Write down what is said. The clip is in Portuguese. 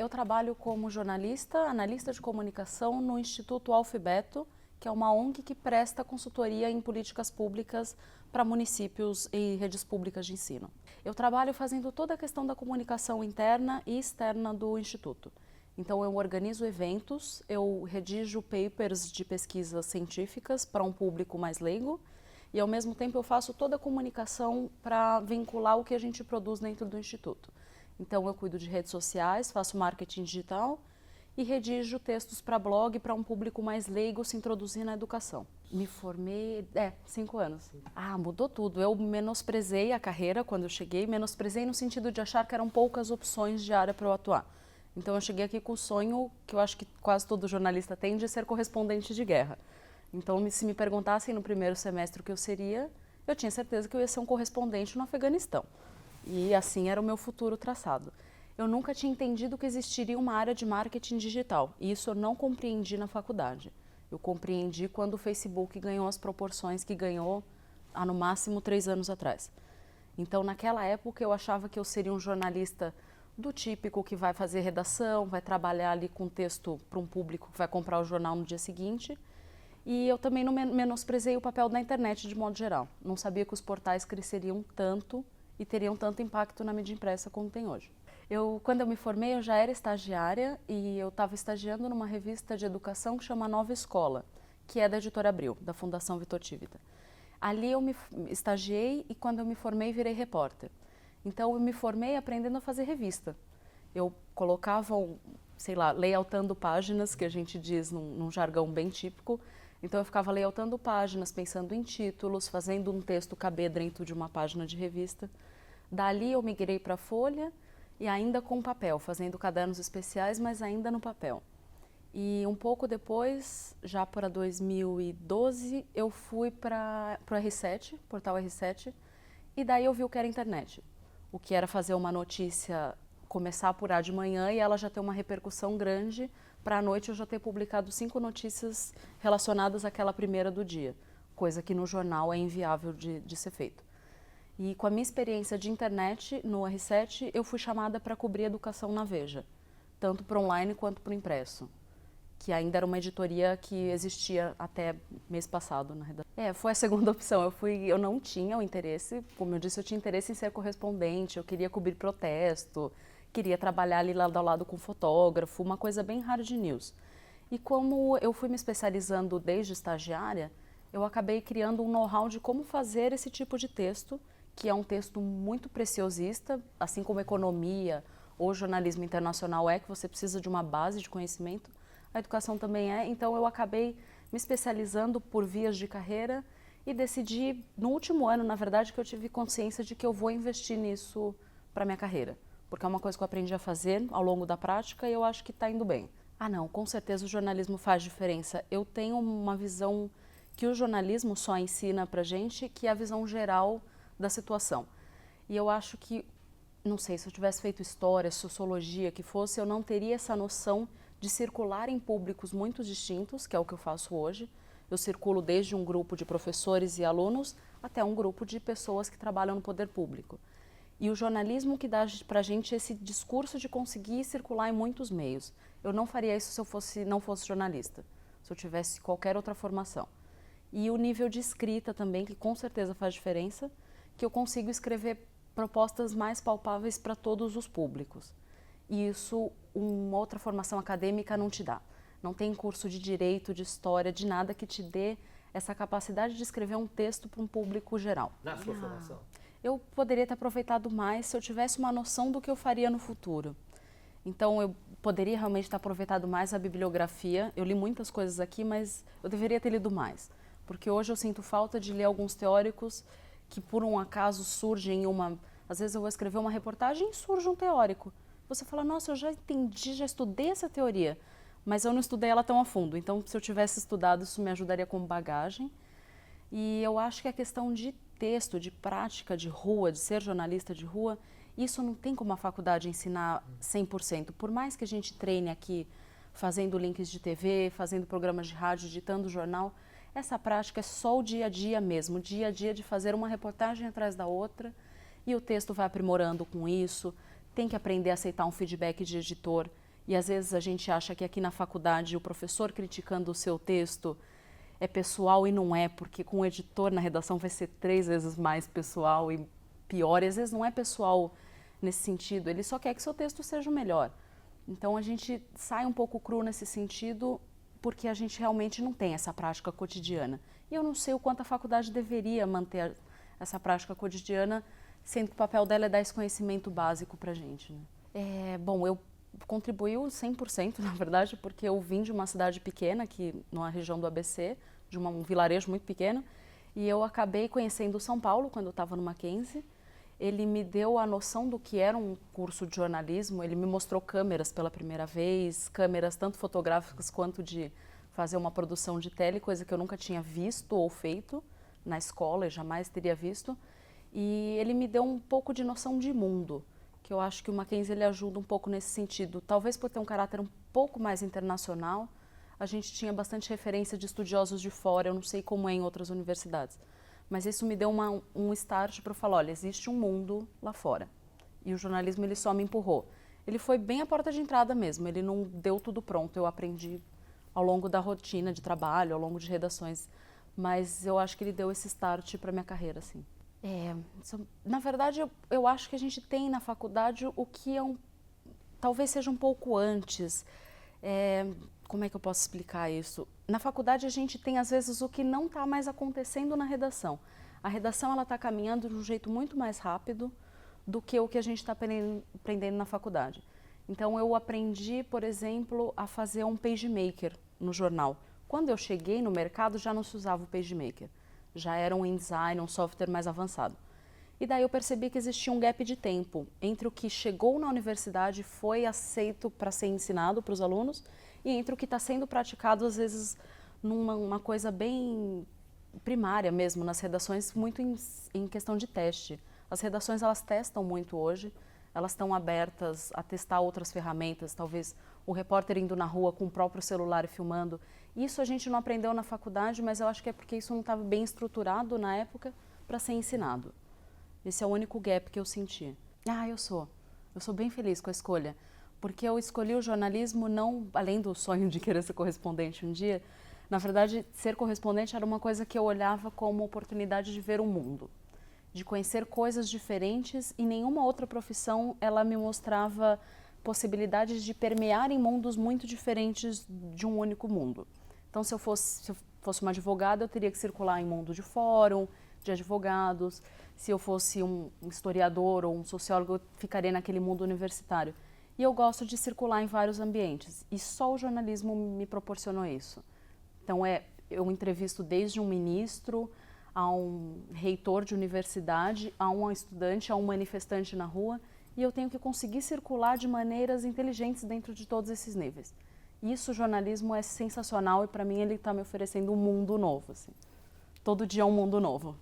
Eu trabalho como jornalista, analista de comunicação no Instituto Alfabeto, que é uma ONG que presta consultoria em políticas públicas para municípios e redes públicas de ensino. Eu trabalho fazendo toda a questão da comunicação interna e externa do Instituto. Então eu organizo eventos, eu redijo papers de pesquisas científicas para um público mais leigo e ao mesmo tempo eu faço toda a comunicação para vincular o que a gente produz dentro do Instituto. Então eu cuido de redes sociais, faço marketing digital e redijo textos para blog para um público mais leigo se introduzir na educação. Me formei, 5 anos. Mudou tudo. Eu menosprezei a carreira quando eu cheguei, menosprezei no sentido de achar que eram poucas opções de área para eu atuar. Então eu cheguei aqui com o sonho, que eu acho que quase todo jornalista tem, de ser correspondente de guerra. Então se me perguntassem no primeiro semestre o que eu seria, eu tinha certeza que eu ia ser um correspondente no Afeganistão. E assim era o meu futuro traçado. Eu nunca tinha entendido que existiria uma área de marketing digital, e isso eu não compreendi na faculdade. Eu compreendi quando o Facebook ganhou as proporções que ganhou há no máximo 3 anos atrás. Então naquela época eu achava que eu seria um jornalista do típico que vai fazer redação, vai trabalhar ali com texto para um público que vai comprar o jornal no dia seguinte. E eu também não menosprezei o papel da internet de modo geral. Não sabia que os portais cresceriam tanto e teriam tanto impacto na mídia impressa como tem hoje. Quando eu me formei, eu já era estagiária e eu estava estagiando numa revista de educação que chama Nova Escola, que é da Editora Abril, da Fundação Vitor Tivita. Ali eu me estagiei e quando eu me formei virei repórter. Então eu me formei aprendendo a fazer revista. Eu colocava, layoutando páginas, que a gente diz num jargão bem típico. Então eu ficava layoutando páginas, pensando em títulos, fazendo um texto caber dentro de uma página de revista. Dali eu migrei para a Folha e ainda com papel, fazendo cadernos especiais, mas ainda no papel. E um pouco depois, já para 2012, eu fui para o R7, portal R7, e daí eu vi o que era internet. O que era fazer uma notícia começar a apurar de manhã e ela já ter uma repercussão grande, para à noite eu já ter publicado 5 notícias relacionadas àquela primeira do dia, coisa que no jornal é inviável de ser feito. E com a minha experiência de internet no R7, eu fui chamada para cobrir educação na Veja, tanto para online quanto para o impresso, que ainda era uma editoria que existia até mês passado na redação. Foi a segunda opção. Eu não tinha o interesse, como eu disse, eu tinha interesse em ser correspondente, eu queria cobrir protesto, queria trabalhar ali lado a lado com fotógrafo, uma coisa bem hard news. E como eu fui me especializando desde estagiária, eu acabei criando um know-how de como fazer esse tipo de texto, que é um texto muito preciosista, assim como economia ou jornalismo internacional que você precisa de uma base de conhecimento, a educação também então eu acabei me especializando por vias de carreira e decidi, no último ano, na verdade, que eu tive consciência de que eu vou investir nisso para minha carreira, porque é uma coisa que eu aprendi a fazer ao longo da prática e eu acho que está indo bem. Não, com certeza o jornalismo faz diferença. Eu tenho uma visão que o jornalismo só ensina para gente, que é a visão geral da situação. E eu acho que, não sei, se eu tivesse feito história, sociologia, que fosse, eu não teria essa noção de circular em públicos muito distintos, que é o que eu faço hoje. Eu circulo desde um grupo de professores e alunos até um grupo de pessoas que trabalham no poder público. E o jornalismo que dá para a gente esse discurso de conseguir circular em muitos meios. Eu não faria isso se eu não fosse jornalista, se eu tivesse qualquer outra formação. E o nível de escrita também, que com certeza faz diferença, que eu consigo escrever propostas mais palpáveis para todos os públicos. E isso uma outra formação acadêmica não te dá. Não tem curso de direito, de história, de nada que te dê essa capacidade de escrever um texto para um público geral. Na sua formação? Eu poderia ter aproveitado mais se eu tivesse uma noção do que eu faria no futuro. Então eu poderia realmente ter aproveitado mais a bibliografia. Eu li muitas coisas aqui, mas eu deveria ter lido mais. Porque hoje eu sinto falta de ler alguns teóricos que por um acaso surgem às vezes eu vou escrever uma reportagem e surge um teórico. Você fala, nossa, eu já entendi, já estudei essa teoria, mas eu não estudei ela tão a fundo. Então, se eu tivesse estudado, isso me ajudaria como bagagem. E eu acho que a questão de texto, de prática de rua, de ser jornalista de rua, isso não tem como a faculdade ensinar 100%. Por mais que a gente treine aqui fazendo links de TV, fazendo programas de rádio, editando jornal, essa prática é só o dia a dia mesmo, o dia a dia de fazer uma reportagem atrás da outra, e o texto vai aprimorando com isso, tem que aprender a aceitar um feedback de editor E às vezes a gente acha que aqui na faculdade o professor criticando o seu texto é pessoal e não é, porque com o editor na redação vai ser 3 vezes mais pessoal e pior. E às vezes não é pessoal nesse sentido, ele só quer que seu texto seja o melhor. Então a gente sai um pouco cru nesse sentido porque a gente realmente não tem essa prática cotidiana. E eu não sei o quanto a faculdade deveria manter essa prática cotidiana, sendo que o papel dela é dar esse conhecimento básico para a gente, né? Bom, eu contribuiu 100%, na verdade, porque eu vim de uma cidade pequena, aqui na região do ABC, de um vilarejo muito pequeno, e eu acabei conhecendo São Paulo quando eu estava no Mackenzie. Ele me deu a noção do que era um curso de jornalismo, ele me mostrou câmeras pela primeira vez, câmeras tanto fotográficas quanto de fazer uma produção de tele, coisa que eu nunca tinha visto ou feito na escola, e jamais teria visto. E ele me deu um pouco de noção de mundo, que eu acho que o Mackenzie ele ajuda um pouco nesse sentido. Talvez por ter um caráter um pouco mais internacional, a gente tinha bastante referência de estudiosos de fora, eu não sei como é em outras universidades. Mas isso me deu um start para eu falar, olha, existe um mundo lá fora. E o jornalismo ele só me empurrou. Ele foi bem a porta de entrada mesmo, ele não deu tudo pronto, eu aprendi ao longo da rotina de trabalho, ao longo de redações. Mas eu acho que ele deu esse start para minha carreira, assim. Na verdade, eu acho que a gente tem na faculdade o que talvez seja um pouco antes. Como é que eu posso explicar isso? Na faculdade a gente tem às vezes o que não está mais acontecendo na redação. A redação ela está caminhando de um jeito muito mais rápido do que o que a gente está aprendendo na faculdade. Então eu aprendi, por exemplo, a fazer um pagemaker no jornal. Quando eu cheguei no mercado já não se usava o pagemaker, já era um InDesign, um software mais avançado. E daí eu percebi que existia um gap de tempo entre o que chegou na universidade, foi aceito para ser ensinado para os alunos, e entre o que está sendo praticado, às vezes, numa coisa bem primária mesmo, nas redações, muito em questão de teste. As redações, elas testam muito hoje, elas estão abertas a testar outras ferramentas, talvez o repórter indo na rua com o próprio celular e filmando. Isso a gente não aprendeu na faculdade, mas eu acho que é porque isso não estava bem estruturado na época para ser ensinado. Esse é o único gap que eu senti. Eu sou bem feliz com a escolha, porque eu escolhi o jornalismo não, além do sonho de querer ser correspondente um dia, na verdade, ser correspondente era uma coisa que eu olhava como oportunidade de ver o mundo, de conhecer coisas diferentes, e nenhuma outra profissão ela me mostrava possibilidades de permear em mundos muito diferentes de um único mundo. Então, se eu fosse uma advogada, eu teria que circular em mundo de fórum, de advogados. Se eu fosse um historiador ou um sociólogo, eu ficaria naquele mundo universitário. E eu gosto de circular em vários ambientes, e só o jornalismo me proporcionou isso. Então, eu entrevisto desde um ministro, a um reitor de universidade, a um estudante, a um manifestante na rua, e eu tenho que conseguir circular de maneiras inteligentes dentro de todos esses níveis. Isso, o jornalismo é sensacional, e para mim ele está me oferecendo um mundo novo, assim. Todo dia é um mundo novo.